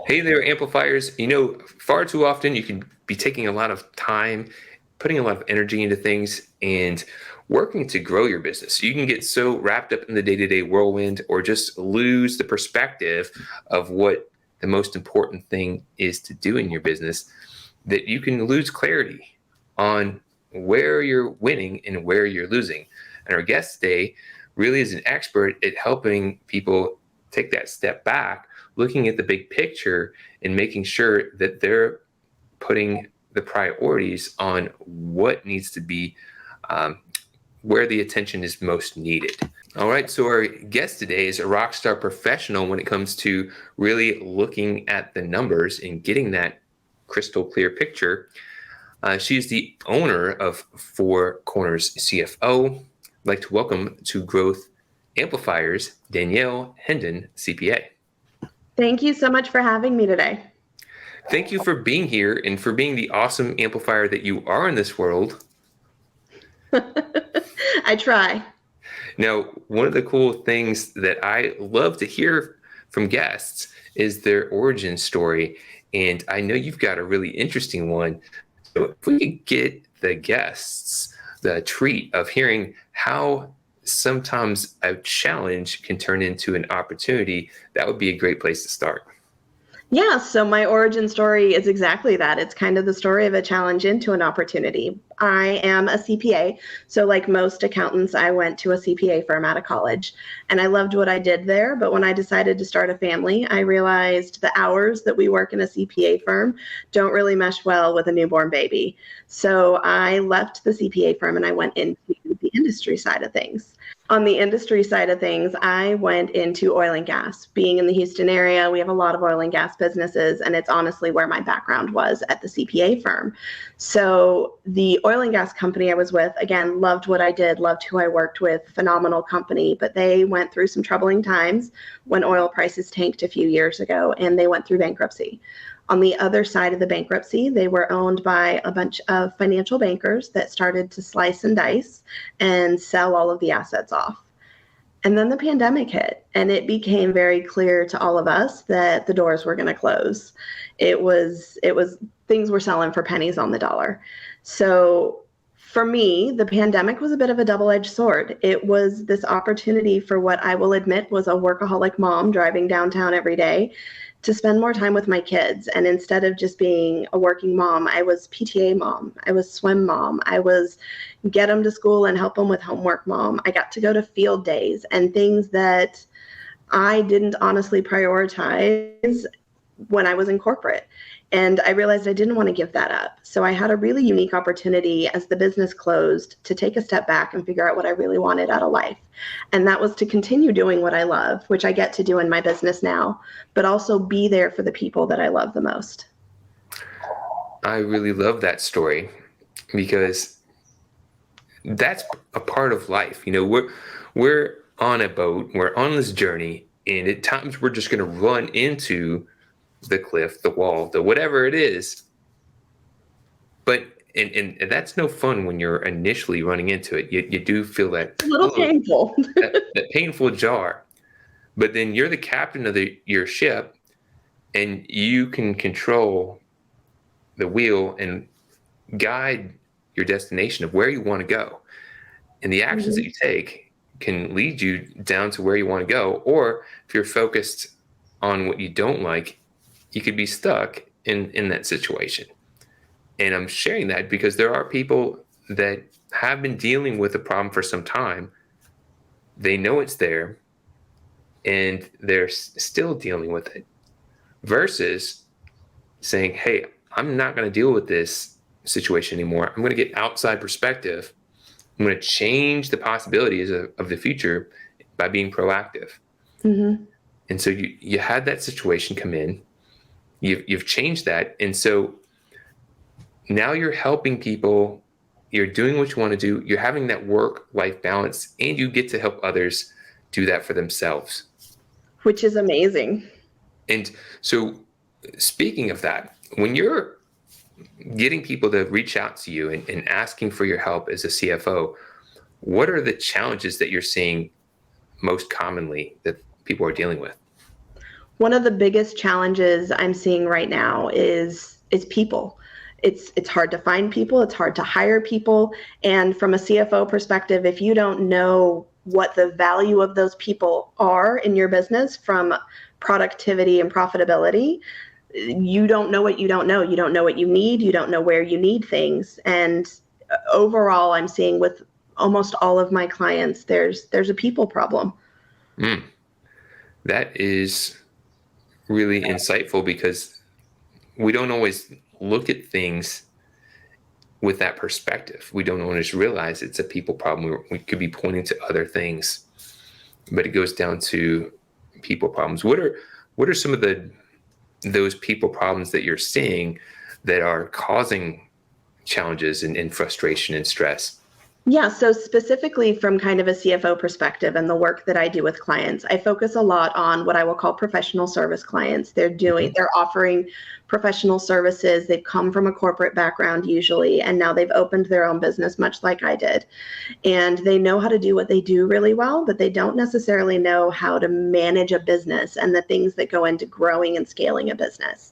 Hey there, amplifiers. Far too often you can be taking a lot of time, putting a lot of energy into things, and working to grow your business. You can get so wrapped up in the day-to-day whirlwind or just lose the perspective of what the most important thing is to do in your business that you can lose clarity on where you're winning and where you're losing. And our guest today really is an expert at helping people take that step back, looking at the big picture and making sure that they're putting the priorities on what needs to be, where the attention is most needed. All right, so our guest today is a rock star professional when it comes to really looking at the numbers and getting that crystal clear picture. She's the owner of Corners CFO. I'd like to welcome to Growth Amplifiers, Danielle Hendon, CPA. Thank you so much for having me today. Thank you for being here and for being the awesome amplifier that you are in this world. I try. Now, one of the cool things that I love to hear from guests is their origin story. And I know you've got a really interesting one. So if we could get the guests the treat of hearing how sometimes a challenge can turn into an opportunity, that would be a great place to start. Yeah, so my origin story is exactly that. It's kind of the story of a challenge into an opportunity. I am a CPA, so like most accountants, I went to a CPA firm out of college, and I loved what I did there. But when I decided to start a family, I realized the hours that we work in a CPA firm don't really mesh well with a newborn baby. So I left the CPA firm and I went into the industry side of things. On the industry side of things, I went into oil and gas. Being in the Houston area, we have a lot of oil and gas businesses, and it's honestly where my background was at the CPA firm. So the oil and gas company I was with, again, loved what I did, loved who I worked with, phenomenal company, but they went through some troubling times when oil prices tanked a few years ago, and they went through bankruptcy. On the other side of the bankruptcy, they were owned by a bunch of financial bankers that started to slice and dice and sell all of the assets off. And then the pandemic hit, and it became very clear to all of us that the doors were going to close. It was things were selling for pennies on the dollar. So for me, the pandemic was a bit of a double-edged sword. It was this opportunity for what I will admit was a workaholic mom driving downtown every day to spend more time with my kids. And instead of just being a working mom, I was PTA mom, I was swim mom, I was get them to school and help them with homework mom. I got to go to field days and things that I didn't honestly prioritize when I was in corporate. And I realized I didn't want to give that up. So I had a really unique opportunity as the business closed to take a step back and figure out what I really wanted out of life. And that was to continue doing what I love, which I get to do in my business now, but also be there for the people that I love the most. I really love that story because that's a part of life. We're on a boat, we're on this journey, and at times we're just going to run into the cliff, the wall, the whatever it is. But and that's no fun when you're initially running into it. You do feel that a little painful, that painful jar. But then you're the captain of your ship, and you can control the wheel and guide your destination of where you want to go. And the actions that you take can lead you down to where you want to go. Or if you're focused on what you don't like, you could be stuck in that situation. And I'm sharing that because there are people that have been dealing with the problem for some time. They know it's there and they're still dealing with it versus saying, hey, I'm not going to deal with this situation anymore. I'm going to get outside perspective. I'm going to change the possibilities of the future by being proactive. Mm-hmm. And so you had that situation come in. You've changed that. And so now you're helping people. You're doing what you want to do. You're having that work-life balance, and you get to help others do that for themselves. Which is amazing. And so speaking of that, when you're getting people to reach out to you and asking for your help as a CFO, what are the challenges that you're seeing most commonly that people are dealing with? One of the biggest challenges I'm seeing right now is people. It's hard to find people, it's hard to hire people, and from a CFO perspective, if you don't know what the value of those people are in your business from productivity and profitability, you don't know what you don't know. You don't know what you need, you don't know where you need things. And overall, I'm seeing with almost all of my clients, there's a people problem. That is really insightful, because we don't always look at things with that perspective. We don't always realize it's a people problem. We could be pointing to other things, but it goes down to people problems. What are some of those people problems that you're seeing that are causing challenges and frustration and stress? Yeah, so specifically from kind of a CFO perspective and the work that I do with clients, I focus a lot on what I will call professional service clients. They're offering professional services. They've come from a corporate background usually, and now they've opened their own business, much like I did. And they know how to do what they do really well, but they don't necessarily know how to manage a business and the things that go into growing and scaling a business.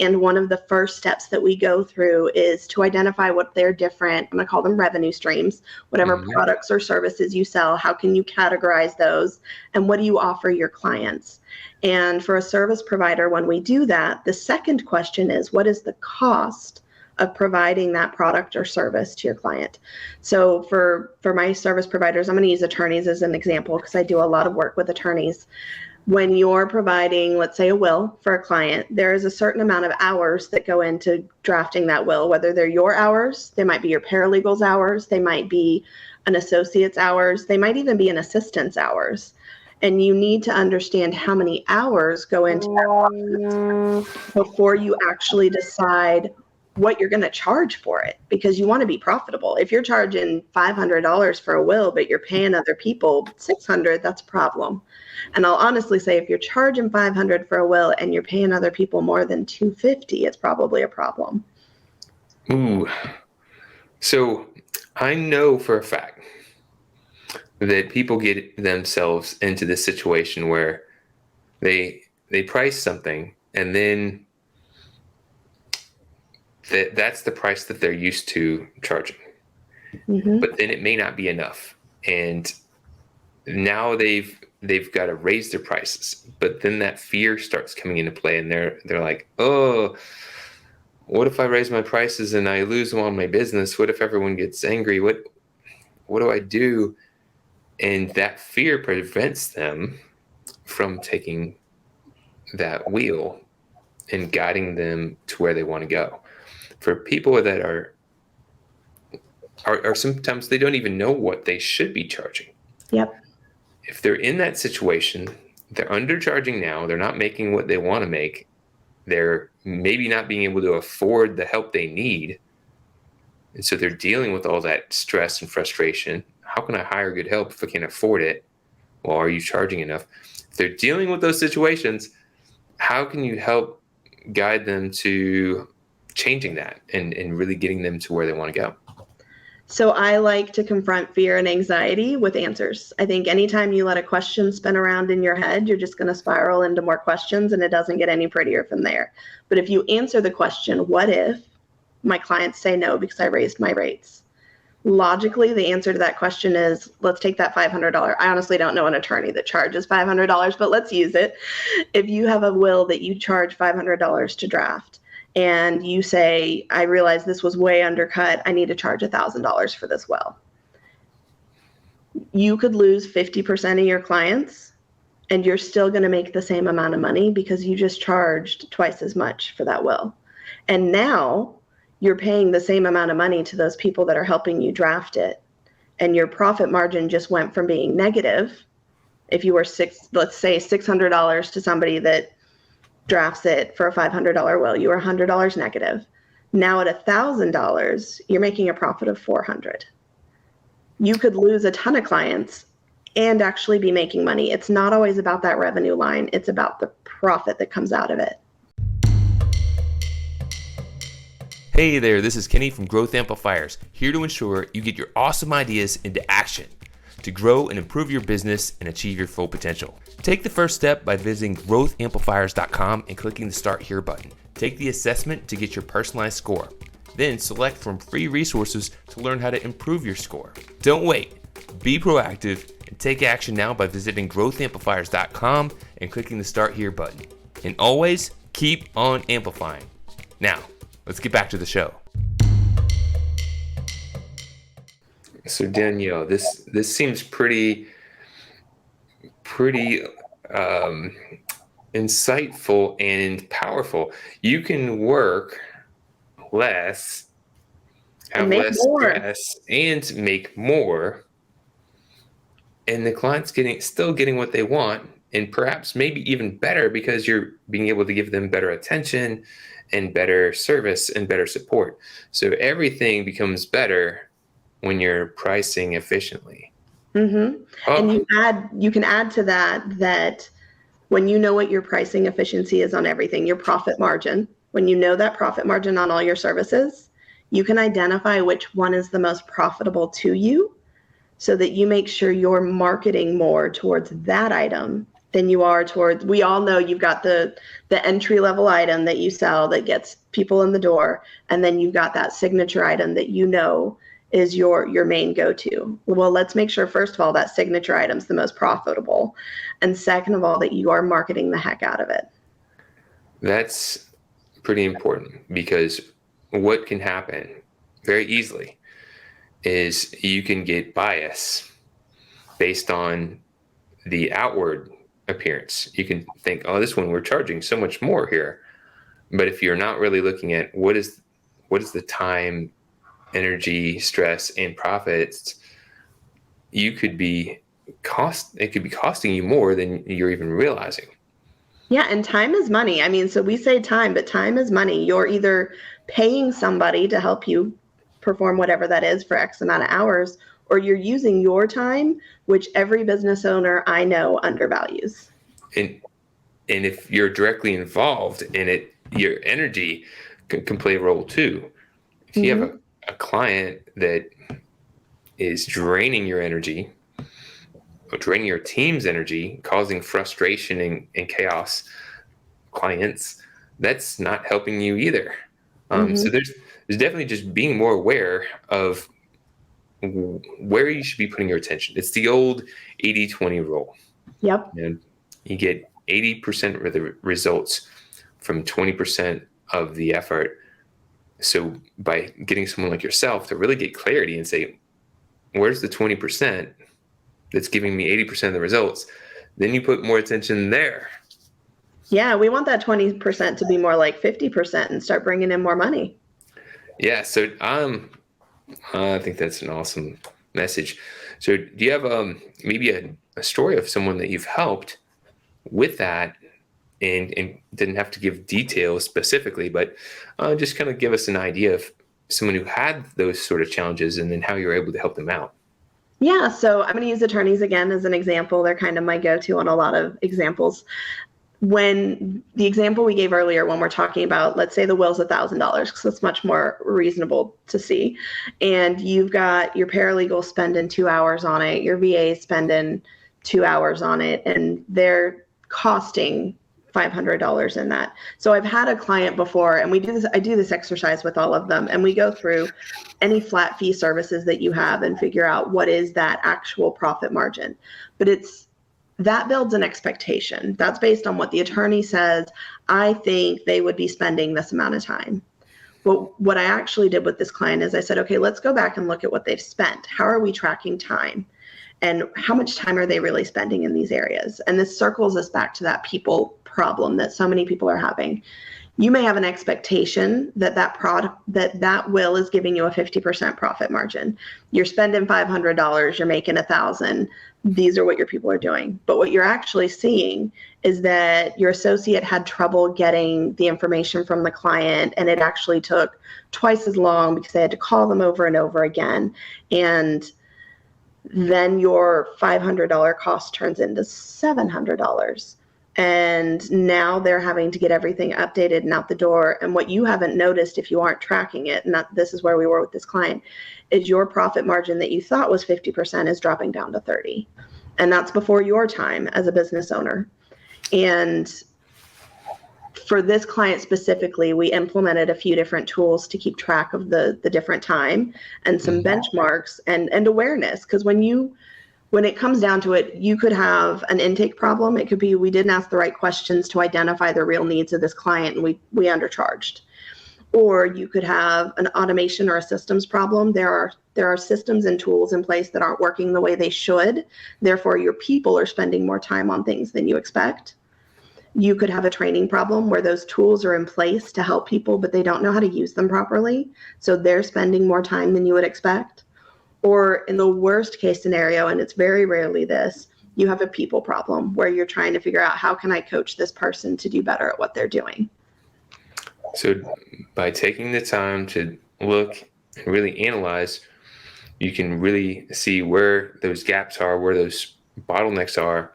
And one of the first steps that we go through is to identify what their different, I'm going to call them revenue streams, whatever products or services you sell, how can you categorize those, and what do you offer your clients? And for a service provider, when we do that, the second question is, what is the cost of providing that product or service to your client? So for my service providers, I'm going to use attorneys as an example because I do a lot of work with attorneys. When you're providing, let's say, a will for a client, there is a certain amount of hours that go into drafting that will, whether they're your hours, they might be your paralegal's hours, they might be an associate's hours, they might even be an assistant's hours. And you need to understand how many hours go into that process before you actually decide what you're going to charge for it, because you want to be profitable. If you're charging $500 for a will, but you're paying other people $600, that's a problem. And I'll honestly say, if you're charging $500 for a will and you're paying other people more than $250, it's probably a problem. Ooh. So I know for a fact that people get themselves into this situation where they price something, and then that's the price that they're used to charging. But then it may not be enough, and now they've got to raise their prices. But then that fear starts coming into play, and they're like, oh, what if I raise my prices and I lose all my business? What if everyone gets angry? What do I do? And that fear prevents them from taking that wheel and guiding them to where they want to go. For people that are sometimes they don't even know what they should be charging. Yep. If they're in that situation, they're undercharging now, they're not making what they want to make, they're maybe not being able to afford the help they need, and so they're dealing with all that stress and frustration. How can I hire good help if I can't afford it? Well, are you charging enough? If they're dealing with those situations, how can you help guide them to changing that and really getting them to where they want to go? So I like to confront fear and anxiety with answers. I think anytime you let a question spin around in your head, you're just going to spiral into more questions, and it doesn't get any prettier from there. But if you answer the question, what if my clients say no because I raised my rates? Logically, the answer to that question is, let's take that $500. I honestly don't know an attorney that charges $500, but let's use it. If you have a will that you charge $500 to draft, and you say, I realize this was way undercut, I need to charge $1,000 for this will. You could lose 50% of your clients, and you're still going to make the same amount of money because you just charged twice as much for that will. And now you're paying the same amount of money to those people that are helping you draft it. And your profit margin just went from being negative. If you were let's say $600 to somebody that drafts it for a $500 will, you were $100 negative. Now at $1,000, you're making a profit of $400. You could lose a ton of clients and actually be making money. It's not always about that revenue line. It's about the profit that comes out of it. Hey there, this is Kenny from Growth Amplifiers, here to ensure you get your awesome ideas into action to grow and improve your business and achieve your full potential. Take the first step by visiting growthamplifiers.com and clicking the Start Here button. Take the assessment to get your personalized score. Then select from free resources to learn how to improve your score. Don't wait. Be proactive and take action now by visiting growthamplifiers.com and clicking the Start Here button. And always keep on amplifying. Now, let's get back to the show. So Danielle, this seems pretty insightful and powerful. You can work less, have less stress, and make more, and the client's still getting what they want, and perhaps maybe even better because you're being able to give them better attention and better service and better support. So everything becomes better when you're pricing efficiently. Mm-hmm. Oh. And you can add to that when you know what your pricing efficiency is on everything, your profit margin, when you know that profit margin on all your services, you can identify which one is the most profitable to you so that you make sure you're marketing more towards that item than you are towards, we all know you've got the entry level item that you sell that gets people in the door. And then you've got that signature item that you know is your main go-to. Well, let's make sure, first of all, that signature item's the most profitable. And second of all, that you are marketing the heck out of it. That's pretty important, because what can happen very easily is you can get bias based on the outward appearance. You can think, oh, this one we're charging so much more here. But if you're not really looking at what is the time, energy, stress, and profits, it could be costing you more than you're even realizing. Yeah, and time is money. I mean, so we say time, but time is money. You're either paying somebody to help you perform whatever that is for X amount of hours, or you're using your time, which every business owner I know undervalues. And if you're directly involved in it, your energy can play a role too. If you have a client that is draining your energy, or draining your team's energy, causing frustration and chaos, clients, that's not helping you either. So there's definitely just being more aware of where you should be putting your attention. It's the old 80-20 rule. Yep. And you get 80% of the results from 20% of the effort. So by getting someone like yourself to really get clarity and say, where's the 20% that's giving me 80% of the results? Then you put more attention there. Yeah, we want that 20% to be more like 50% and start bringing in more money. Yeah, so I think that's an awesome message. So do you have maybe a story of someone that you've helped with that, and didn't have to give details specifically, but just kind of give us an idea of someone who had those sort of challenges and then how you were able to help them out? Yeah, so I'm going to use attorneys again as an example. They're kind of my go-to on a lot of examples. When the example we gave earlier, when we're talking about, let's say the will's $1,000, because that's much more reasonable to see, and you've got your paralegal spending 2 hours on it, your VA spending 2 hours on it, and they're costing $500 in that. So I've had a client before, and I do this exercise with all of them, and we go through any flat fee services that you have and figure out what is that actual profit margin. But that builds an expectation. That's based on what the attorney says. I think they would be spending this amount of time. But what I actually did with this client is I said, okay, let's go back and look at what they've spent. How are we tracking time? And how much time are they really spending in these areas? And this circles us back to that people problem that so many people are having. You may have an expectation that will is giving you a 50% profit margin. You're spending $500, you're making $1,000. These are what your people are doing. But what you're actually seeing is that your associate had trouble getting the information from the client, and it actually took twice as long because they had to call them over and over again. And then your $500 cost turns into $700. And now they're having to get everything updated and out the door. And what you haven't noticed if you aren't tracking it, and this is where we were with this client, is your profit margin that you thought was 50% is dropping down to 30. And that's before your time as a business owner. And for this client specifically, we implemented a few different tools to keep track of the different time and some benchmarks and awareness. Because when it comes down to it, you could have an intake problem. It could be we didn't ask the right questions to identify the real needs of this client and we undercharged. Or you could have an automation or a systems problem. There are systems and tools in place that aren't working the way they should. Therefore, your people are spending more time on things than you expect. You could have a training problem where those tools are in place to help people, but they don't know how to use them properly. So they're spending more time than you would expect. Or in the worst case scenario, and it's very rarely this, you have a people problem where you're trying to figure out how can I coach this person to do better at what they're doing. So by taking the time to look and really analyze, you can really see where those gaps are, where those bottlenecks are,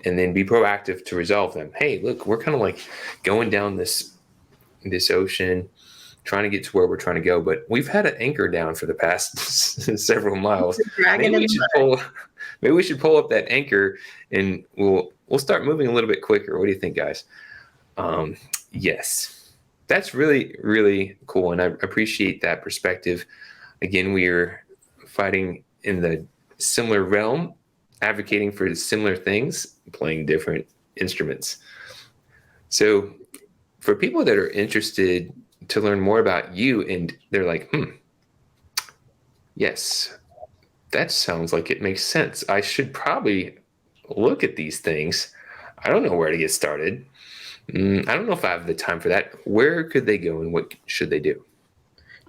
and then be proactive to resolve them. Hey, look, we're kind of like going down this ocean, trying to get to where we're trying to go, but we've had an anchor down for the past several miles. Maybe we should pull up that anchor and we'll start moving a little bit quicker. What do you think, guys? Yes, that's really, really cool. And I appreciate that perspective. Again, we are fighting in the similar realm, advocating for similar things, playing different instruments. So for people that are interested to learn more about you and they're like, yes, that sounds like it makes sense. I should probably look at these things. I don't know where to get started. I don't know if I have the time for that. Where could they go and what should they do?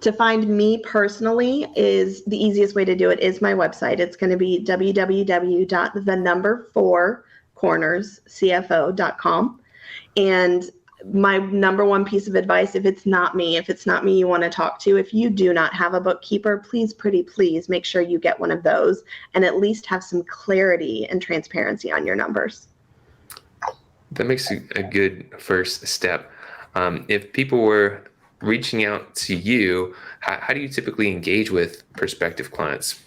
To find me personally is the easiest way to do it is my website. It's going to be www.4cornerscfo.com. And my number one piece of advice, if it's not me you want to talk to, if you do not have a bookkeeper, please make sure you get one of those and at least have some clarity and transparency on your numbers. That makes a good first step. If people were reaching out to you, how do you typically engage with prospective clients?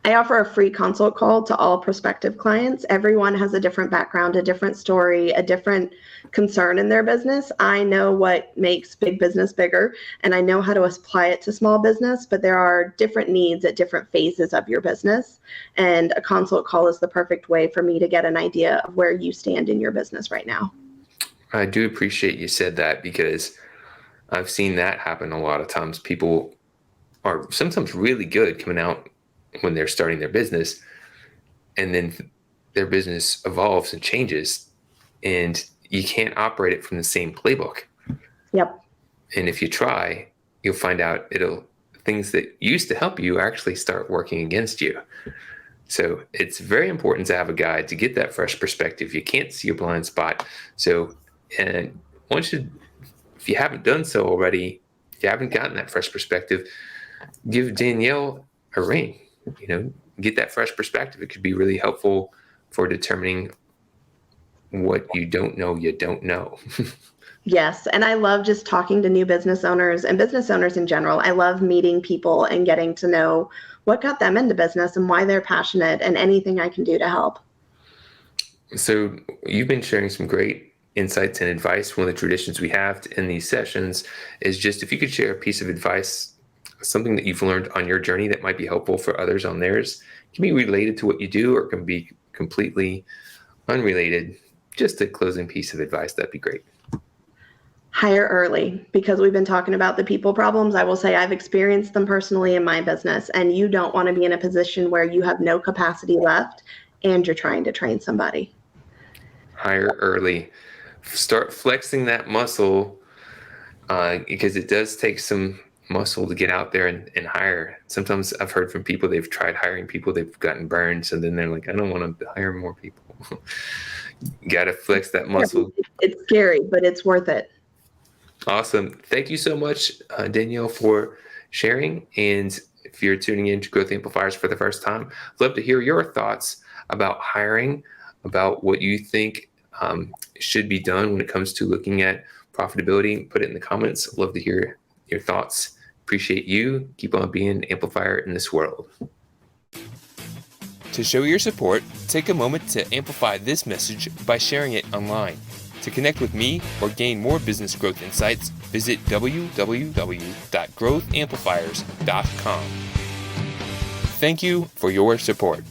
I offer a free consult call to all prospective clients. Everyone has a different background, a different story, a different concern in their business. I know what makes big business bigger, and I know how to apply it to small business, but there are different needs at different phases of your business. And a consult call is the perfect way for me to get an idea of where you stand in your business right now. I do appreciate you said that because I've seen that happen a lot of times. People are sometimes really good coming out when they're starting their business, and then their business evolves and changes, and you can't operate it from the same playbook. Yep. And if you try, you'll find out things that used to help you actually start working against you. So it's very important to have a guide to get that fresh perspective. You can't see a blind spot. So, and if you haven't done so already, if you haven't gotten that fresh perspective, give Danielle a ring. Get that fresh perspective. It could be really helpful for determining what you don't know. Yes. And I love just talking to new business owners and business owners in general. I love meeting people and getting to know what got them into business and why they're passionate and anything I can do to help. So you've been sharing some great insights and advice. One of the traditions we have in these sessions is just if you could share a piece of advice, something that you've learned on your journey that might be helpful for others on theirs. It can be related to what you do or it can be completely unrelated. Just a closing piece of advice, that'd be great. Hire early, because we've been talking about the people problems. I will say I've experienced them personally in my business, and you don't want to be in a position where you have no capacity left and you're trying to train somebody. Hire early. Start flexing that muscle because it does take some muscle to get out there and hire. Sometimes I've heard from people, they've tried hiring people, they've gotten burned. So then they're like, I don't want to hire more people. You got to flex that muscle. It's scary, but it's worth it. Awesome. Thank you so much, Danielle, for sharing. And if you're tuning in to Growth Amplifiers for the first time, I'd love to hear your thoughts about hiring, about what you think should be done when it comes to looking at profitability, put it in the comments. I'd love to hear your thoughts. Appreciate you. Keep on being an amplifier in this world. To show your support, take a moment to amplify this message by sharing it online. To connect with me or gain more business growth insights, visit www.growthamplifiers.com. Thank you for your support.